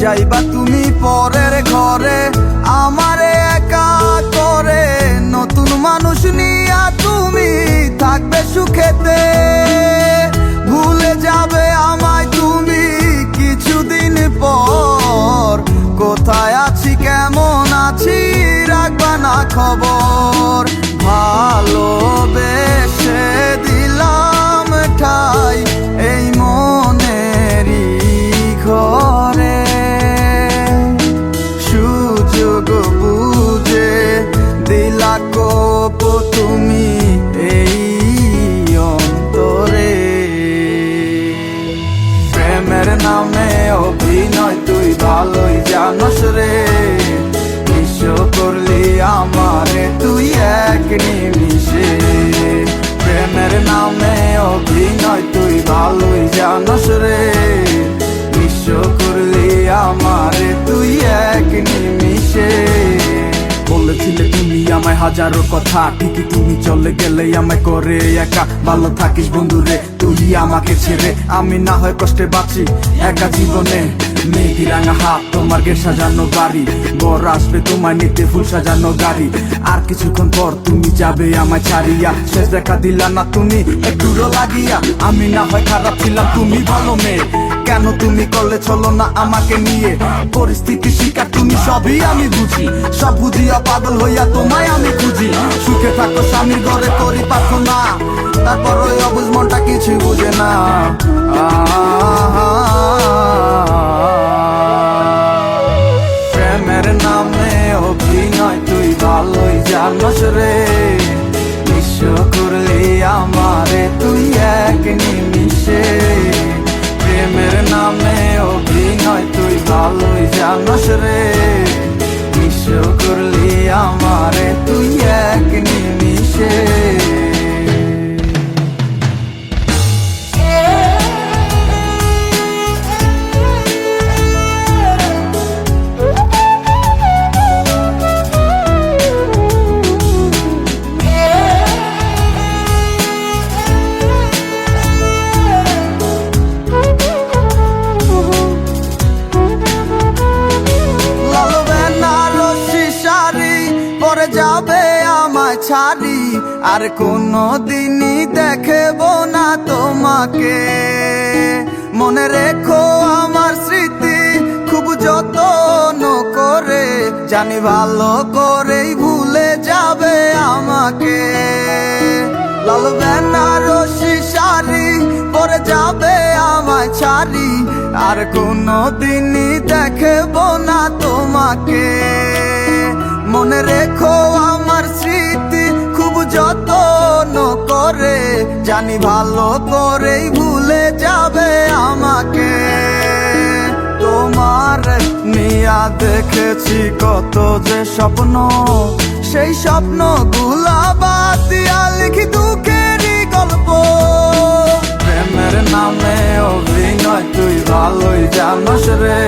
যাইবা তুমি পরের ঘরে আমারে একা করে, নতুন মানুষ নিয়া তুমি থাকবে সুখেতে। ভুলে যাবে আমায় তুমি কিছুদিন পর, কোথায় আছি কেমন আছি রাখবা না খবর। ভালোবেসে দিলাম ঠাই এই মনেরই ঘরে, সুযোগ বুঝে দিলা কোপ তুমি এই অন্তরে। প্রেমের নামে অভিনয় তুই ভালোই জানোস রে, করলি আমারে তুই এক নিমিষে। প্রেমের নামে অভিনয় তুই ভালোই জানোস রে, বিশ্ব করলি আমারে তুই এক নিমিষে। বলেছিলে তুমি আমায় হাজারো কথা, ঠিকই তুমি চলে গেলে আমায় করে একা। ভালো থাকিস বন্ধুরে তুই আমাকে ছেড়ে, আমি না হয় কষ্টে বাঁচি একা জীবনে। মেঘি রাঙা হাত তোমার গে সাজানো বাড়ি, বর আসবে তোমায় নিতে ফুল সাজানো গাড়ি। আর কিছুক্ষণ পর তুমি যাবে আমায় ছাড়িয়া, শেষ দেখা দিলা না তুমি একটুরো লাগিয়া। আমি না হয় খারাপ ছিলাম তুমি ভালো মেয়ে, কেন তুমি করলে চলো না আমাকে নিয়ে। পরিস্থিতি শিকার তুমি সবই আমি বুঝি, সব বুঝিয়া পাগল হইয়া তোমায় আমি খুঁজি। সুখে থাকো স্বামীর ঘরে করি প্রার্থনা, তারপর ওই অবুঝ মনটা কিছু বুঝে না। প্রেমের নামে অভিনয় তুই ভালোই জানোস রে, বিশ্ব করলি আমারে তুই এক নিমিষে। প্রেমের নামে অভিনয় তুই ভালোই জানোস রে, বিশ্ব করলি আমারে তুই এক নিমিষে। যাবে আমায় ছাড়ি আর কোনো দিনই দেখব না তোমাকে। মনে রেখো আমার স্মৃতি খুব যত্ন করে, জানি ভালো করেই ভুলে যাবে আমাকে। লাল বেনারসি শাড়ি পরে যাবে আমায় ছাড়ি আর কোনো দিনই দেখব না তোমাকে। মনে রেখো আমার স্মৃতি খুব যত্ন করে, জানি ভালো করেই ভুলে যাবে আমাকে। তোমার নিয়া দেখেছি কত যে স্বপ্ন, সেই স্বপ্ন গুলা বাদ দিয়া লিখি দুঃখেরই গল্প। প্রেমের নামে অভিনয় তুই ভালোই জানোস রে,